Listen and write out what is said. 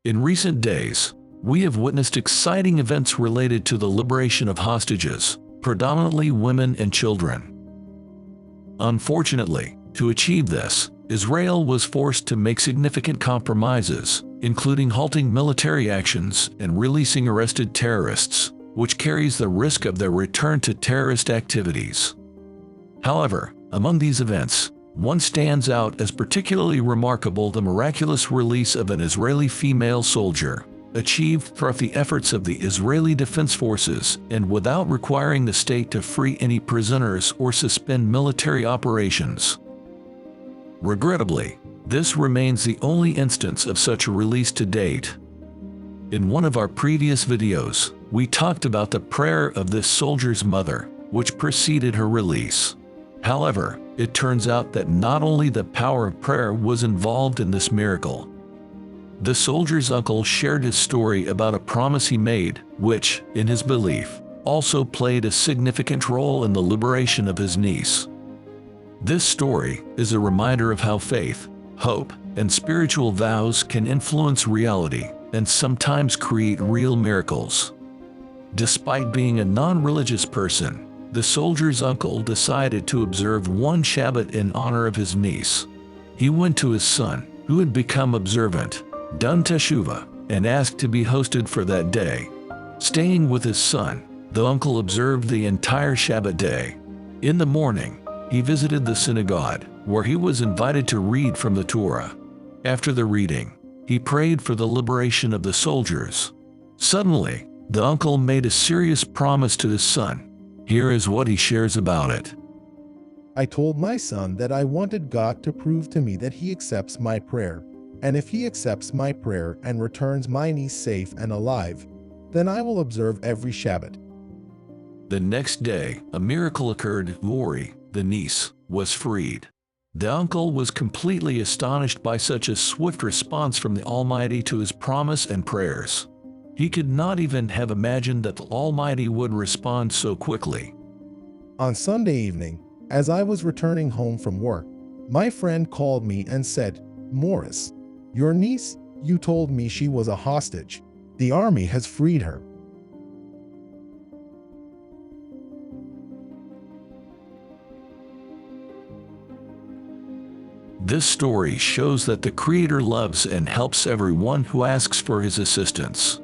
In recent days, we have witnessed exciting events related to the liberation of hostages, predominantly women and children. Unfortunately, to achieve this, Israel was forced to make significant compromises, including halting military actions and releasing arrested terrorists, which carries the risk of their return to terrorist activities. However, among these events, one stands out as particularly remarkable: the miraculous release of an Israeli female soldier, achieved through the efforts of the Israeli Defense Forces and without requiring the state to free any prisoners or suspend military operations. Regrettably, this remains the only instance of such a release to date. In one of our previous videos, we talked about the prayer of this soldier's mother, which preceded her release. However, it turns out that not only the power of prayer was involved in this miracle. The soldier's uncle shared his story about a promise he made, which, in his belief, also played a significant role in the liberation of his niece. This story is a reminder of how faith, hope, and spiritual vows can influence reality and sometimes create real miracles. Despite being a non-religious person, the soldier's uncle decided to observe one Shabbat in honor of his niece. He went to his son, who had become observant, done teshuvah, and asked to be hosted for that day. Staying with his son, the uncle observed the entire Shabbat day. In the morning, he visited the synagogue, where he was invited to read from the Torah. After the reading, he prayed for the liberation of the soldiers. Suddenly, the uncle made a serious promise to his son. Here is what he shares about it. I told my son that I wanted God to prove to me that he accepts my prayer, and if he accepts my prayer and returns my niece safe and alive, then I will observe every Shabbat. The next day, a miracle occurred. Lori, the niece, was freed. The uncle was completely astonished by such a swift response from the Almighty to his promise and prayers. He could not even have imagined that the Almighty would respond so quickly. On Sunday evening, as I was returning home from work, my friend called me and said, "Morris, your niece, you told me she was a hostage. The army has freed her." This story shows that the Creator loves and helps everyone who asks for His assistance.